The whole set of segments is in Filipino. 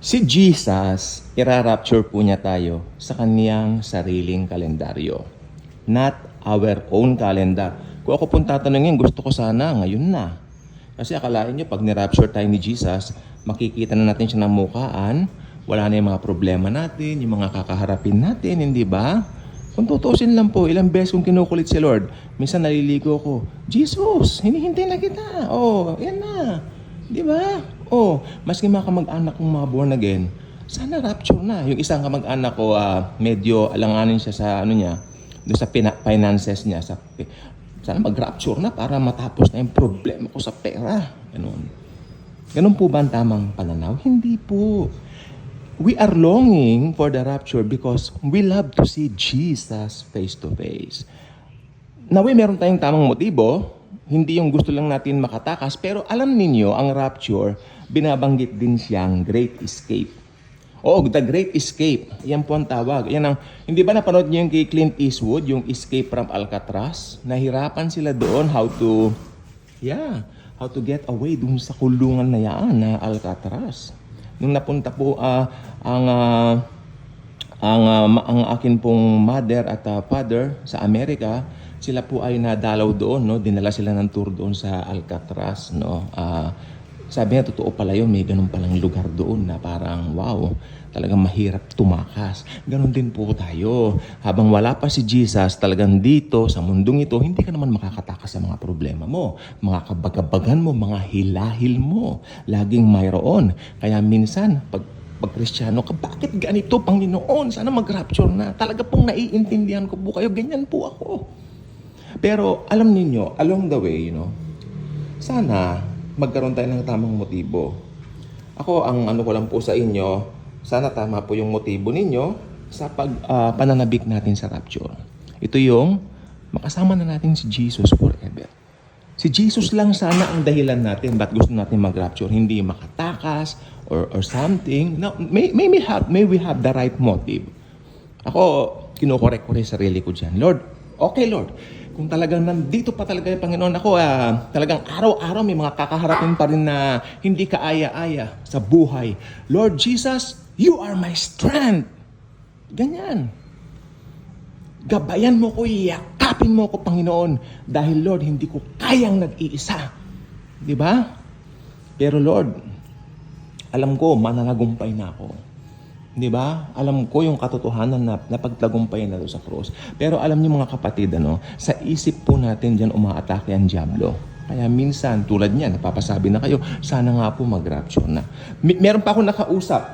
Si Jesus, irarapture po niya tayo sa kaniyang sariling kalendaryo. Not our own calendar. Kung ako pong tatanungin, gusto ko sana ngayon na. Kasi akalain nyo, pag nirapture tayo ni Jesus, makikita na natin siya ng mukhaan, wala na yung mga problema natin, yung mga kakaharapin natin, hindi ba? Kung tutusin lang po, ilang beses kong kinukulit si Lord, minsan naliligo ko, Jesus, hinihintay na kita. Oh, yan na. Di ba? Oh, maski mga kamag-anak kong mga born again, sana rapture na. Yung isang kamag-anak ko, medyo alanganin siya sa doon sa finances niya. Sana mag-rapture na para matapos na yung problema ko sa pera. Ganun. Ganun po ba ang tamang pananaw? Hindi po. We are longing for the rapture because we love to see Jesus face to face. Nawi, meron tayong tamang motibo. Hindi yung gusto lang natin makatakas, pero alam ninyo, ang rapture, binabanggit din siyang Great Escape. Oo, The Great Escape. Yan po ang tawag. Yan ang, hindi ba napanood niyo yung kay Clint Eastwood, yung Escape from Alcatraz? Nahirapan sila doon how to get away dun sa kulungan na yan na Alcatraz. Nung napunta po ang akin pong mother at father sa Amerika, sila po ay nadalaw doon, no? Dinala sila ng tour doon sa Alcatraz, no? Sabi niya, totoo pala yun, may ganun palang lugar doon na parang, wow, talagang mahirap tumakas. Ganon din po tayo. Habang wala pa si Jesus, talagang dito, sa mundong ito, hindi ka naman makakatakas sa mga problema mo. Mga kabagabagan mo, mga hilahil mo. Laging mayroon. Kaya minsan, pag Kristyano ka, bakit ganito, Panginoon? Sana mag-rapture na. Talaga pong naiintindihan ko po kayo. Ganyan po ako. Pero alam niyo, along the way, sana magkaroon tayo ng tamang motibo. Ako, ang ano ko lang po sa inyo, sana tama po yung motibo ninyo sa pananabik natin sa rapture. Ito yung makasama na natin si Jesus forever. Si Jesus lang sana ang dahilan natin ba't gusto natin mag-rapture. Hindi makatakas or something. Now, may we have the right motive. Ako, kinukorek ko rin sarili ko dyan. Lord, okay Lord, kung talagang nandito pa talaga yung Panginoon, ako talagang araw-araw may mga kakaharapin pa rin na hindi kaaya-aya sa buhay. Lord Jesus, you are my strength. Ganyan. Gabayan mo ko, yakapin mo ko, Panginoon. Dahil Lord, hindi ko kayang nag-iisa. Di ba? Pero Lord, alam ko, mananagumpay na ako. Di ba? Alam ko yung katotohanan na napagtagumpay na doon sa cross. Pero alam niyo mga kapatid, sa isip po natin dyan umaatake ang diablo. Kaya minsan, tulad niyan, napapasabi na kayo, sana nga po mag-rapture na. Meron pa ako nakausap.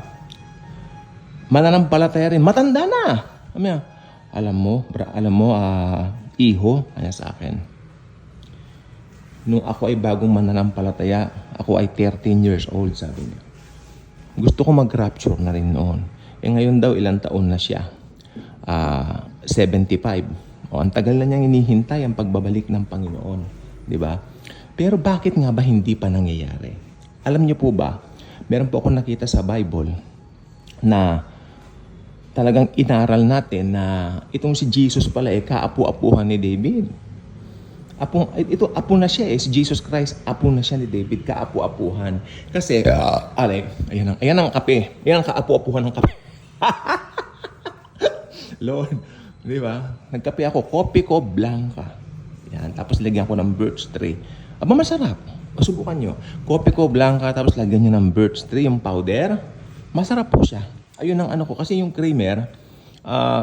Mananampalataya rin. Matanda na. Alam mo, iho, kanya sa akin. Nung ako ay bagong mananampalataya, ako ay 13 years old, sabi niya. Gusto ko mag-rapture na rin noon. Ngayon daw, ilang taon na siya? 75. Ang tagal na niyang inihintay ang pagbabalik ng Panginoon. Di ba? Pero bakit nga ba hindi pa nangyayari? Alam niyo po ba, meron po ako nakita sa Bible na talagang inaral natin na itong si Jesus pala kaapu-apuhan ni David. Apo na siya si Jesus Christ, apo na siya ni David, kaapu-apuhan. Kasi, ayan ang kape. Ayan ang kaapu-apuhan ng kape. Lord, di ba? Nagkape ako, kopi ko, blanca. Yan, tapos lagyan ko ng birch tree. Masarap. Subukan nyo. Kopi ko, blanca, tapos lagyan nyo ng birch tree, yung powder. Masarap po siya. Ayun ang ko. Kasi yung creamer,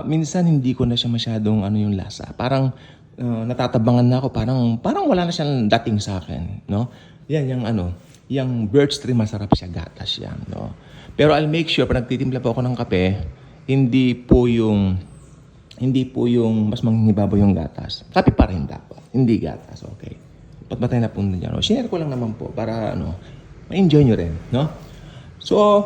minsan hindi ko na siya masyadong yung lasa. Parang, natatabangan na ako, parang wala na siyang dating sa akin, no? Yan yung birch tree, masarap siya, gatas yan, no? Pero I'll make sure, pag nagtitimpla po ako ng kape, hindi po yung mas manghibabaw yung gatas. Kape pa rin dapat, hindi gatas, okay? Patmatay na po dyan. Share ko lang naman po para ma-enjoy nyo rin, no? So,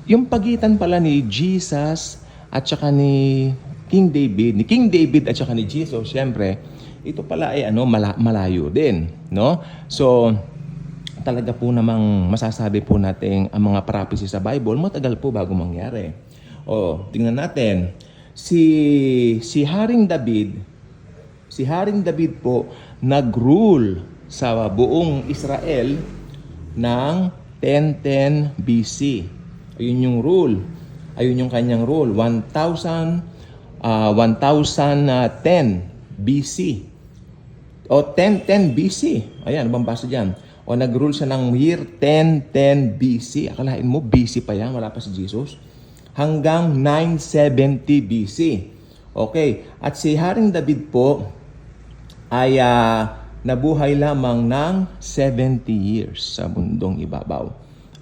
yung pagitan pala ni Jesus at saka ni King David at saka ni Jesus, siyempre, ito pala ay malayo din, no? So, talaga po namang masasabi po natin ang mga prophecy sa Bible, matagal po bago mangyari. Tingnan natin. Si Haring David po nag-rule sa buong Israel ng 1010 BC. Ayun yung rule. Ayun yung kanyang rule. 1010 BC. O 1010 BC. Ayan, bang basa dyan? O nag-rule siya ng year 1010 BC. Akalain mo, BC pa yan, wala pa si Jesus. Hanggang 970 BC. Okay, at si Haring David po ay nabuhay lamang ng 70 years sa mundong ibabaw.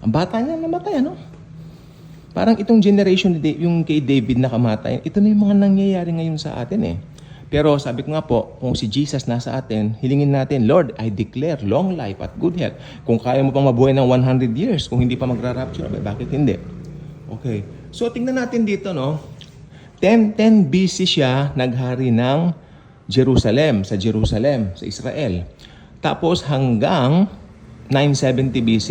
Ang bata niya namatay, ano? Parang itong generation, yung kay David na kamatay, ito na yung mga nangyayari ngayon sa atin eh. Pero sabi ko nga po, kung si Jesus nasa atin, hilingin natin, Lord, I declare long life at good health. Kung kaya mo pang mabuhay ng 100 years, kung hindi pa magra-rapture, bakit hindi? Okay. So tingnan natin dito, no? 1010 BC siya naghari ng Jerusalem, sa Israel. Tapos hanggang 970 BC.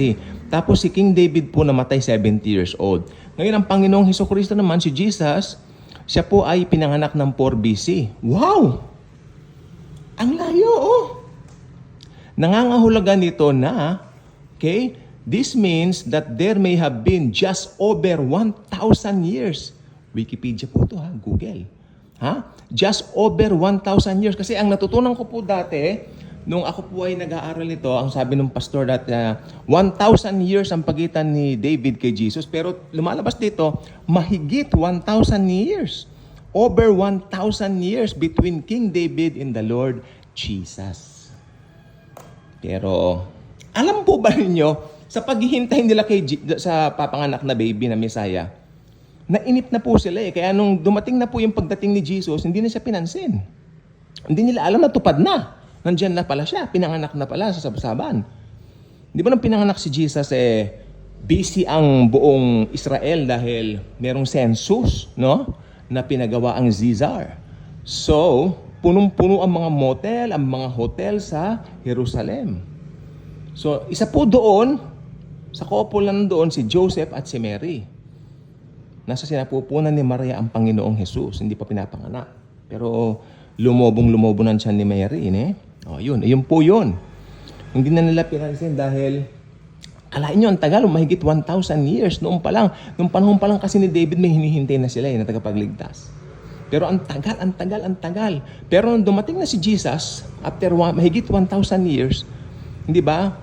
Tapos si King David po namatay 70 years old. Ngayon ang Panginoong Hesukristo naman, si Jesus, siya po ay pinanganak ng 4 BC. Wow! Ang layo, oh! Nangangahulugan nito na, okay, this means that there may have been just over 1,000 years. Wikipedia po ito, ha? Google. Ha? Just over 1,000 years. Kasi ang natutunan ko po dati, nung ako po ay nag-aaral nito, ang sabi ng pastor that 1,000 years ang pagitan ni David kay Jesus. Pero lumalabas dito, mahigit 1,000 years. Over 1,000 years between King David and the Lord Jesus. Pero, alam po ba ninyo, sa paghihintay nila sa papanganak na baby na Messiah, nainip na po sila eh. Kaya nung dumating na po yung pagdating ni Jesus, hindi na siya pinansin. Hindi nila alam na tupad na. Nandiyan na pala siya, pinanganak na pala sa sabsaban. Di ba nang pinanganak si Jesus, busy ang buong Israel dahil merong census, no? Na pinagawa ang Caesar. So, punong-puno ang mga motel, ang mga hotel sa Jerusalem. So, isa po doon, sa couple lang doon, si Joseph at si Mary. Nasa sinapupunan ni Maria ang Panginoong Jesus, hindi pa pinapanganak. Pero lumobong-lumobo ng tiyan ni Mary, yun po yun. Hindi na nila pinansin dahil alain nyo, ang tagal, mahigit 1,000 years noong pa lang. Noong panahon pa lang kasi ni David, may hinihintay na sila na tagapagligtas. Pero ang tagal. Pero nung dumating na si Jesus, after mahigit 1,000 years, hindi ba?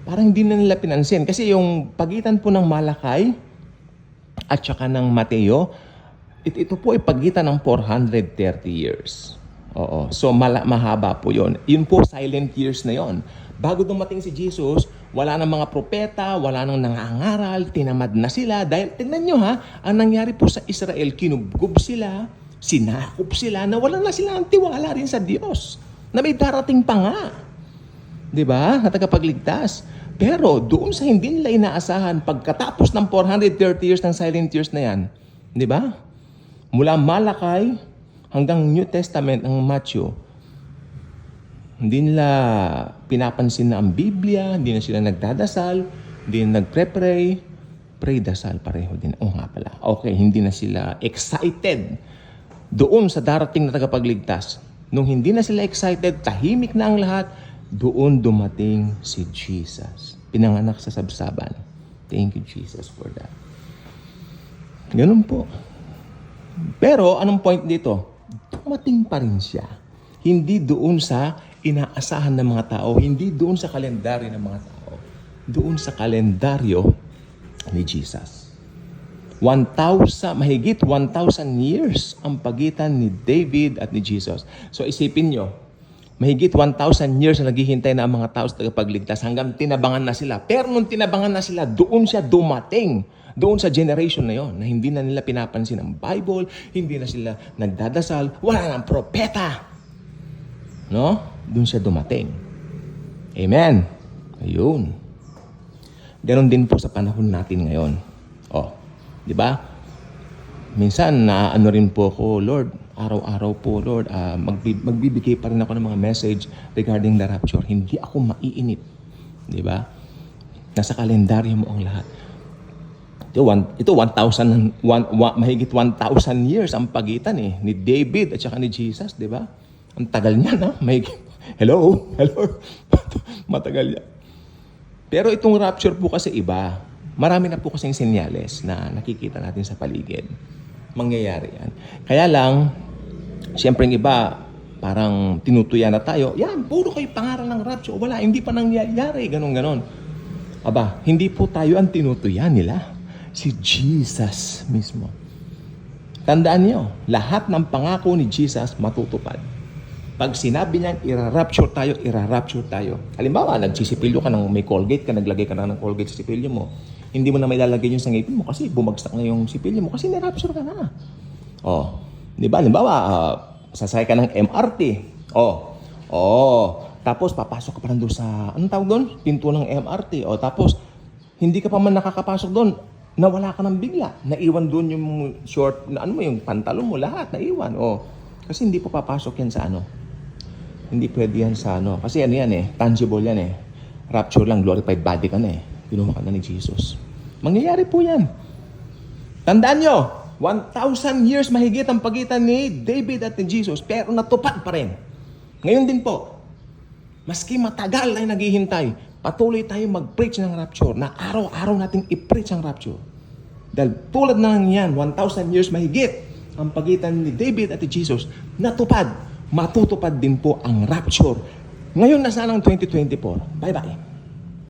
Parang hindi na nila pinansin. Kasi yung pagitan po ng Malakay at saka ng Mateo, ito po ay pagitan ng 430 years. Oo. So, mahaba po yon. Yun po, silent years na yon. Bago dumating si Jesus, wala nang mga propeta, wala nang nangangaral, tinamad na sila. Dahil, tingnan nyo ha, ang nangyari po sa Israel, kinubgob sila, sinakop sila, nawalan na sila ng tiwala rin sa Diyos. Na may darating pa nga. Diba? Na tagapagligtas. Pero, doon sa hindi nila inaasahan, pagkatapos ng 430 years ng silent years na yan, diba? Mula Malakay, hanggang New Testament ang Matthew, hindi nila pinapansin na ang Biblia, hindi na sila nagdadasal, hindi na nagpre-pray, pray, dasal, pareho din. Nga pala. Okay, hindi na sila excited doon sa darating na tagapagligtas. Nung hindi na sila excited, tahimik na ang lahat, doon dumating si Jesus. Pinanganak sa sabsaban. Thank you, Jesus, for that. Ganun po. Pero, anong point dito? Dumating pa rin siya. Hindi doon sa inaasahan ng mga tao, hindi doon sa kalendaryo ng mga tao, doon sa kalendaryo ni Jesus. Mahigit 1,000 years ang pagitan ni David at ni Jesus. So isipin nyo, mahigit 1,000 years na naghihintay na ang mga tao sa tagapagligtas hanggang tinabangan na sila. Pero nung tinabangan na sila, doon siya dumating. Doon sa generation na yon na hindi na nila pinapansin ang Bible, hindi na sila nagdadasal, wala nang propeta. No? Doon siya dumating. Amen. Ayun. Ganon din po sa panahon natin ngayon. Di ba? Minsan ano rin po ako, Lord, araw-araw po, Lord, magbibigay pa rin ako ng mga message regarding the rapture. Hindi ako maiinip. Di ba? Nasa kalendaryo mo ang lahat. Ito 1,000, mahigit 1,000 years ang pagitan ni David at saka ni Jesus, di ba? Ang tagal niya, na? Hello? Matagal yan. Pero itong rapture po kasi iba. Marami na po kasing senyales na nakikita natin sa paligid. Mangyayari yan. Kaya lang, siyempre yung iba, parang tinutuya na tayo. Yan, puro kayo pangaral ng rapture. Wala, hindi pa nangyayari. Ganon. Aba, hindi po tayo ang tinutuya nila. Si Jesus mismo. Tandaan niyo, lahat ng pangako ni Jesus matutupad. Pag sinabi niya, ira-rapture tayo. Halimbawa, nagsisipilyo ka ng may Colgate ka, naglagay ka na ng Colgate sa sipilyo mo. Hindi mo na may lalagay yung sa ngipin mo kasi bumagsak na yung sipilyo mo kasi ni-rapture ka na. Oh, di ba? Halimbawa, sasakay ka ng MRT. Tapos papasok ka pa doon sa, anong tawag doon? Pinto ng MRT. Tapos, hindi ka pa man nakakapasok doon, nawala ka ng bigla. Naiwan doon yung short, yung pantalon mo, lahat, naiwan. Kasi hindi pa papasok yan sa Hindi pwede yan sa Kasi yan tangible yan Rapture lang, glorified body ka na Kinuha ka na ni Jesus. Mangyayari po yan. Tandaan nyo, 1,000 years mahigit ang pagitan ni David at ni Jesus, pero natupad pa rin. Ngayon din po, maski matagal tayo naghihintay, patuloy tayo mag-preach ng rapture, na araw-araw nating i-preach ang rapture. Dahil tulad ng yan, 1,000 years mahigit ang pagitan ni David at ni Jesus, natupad, matutupad din po ang rapture. Ngayon na sana ang 2024. Bye-bye.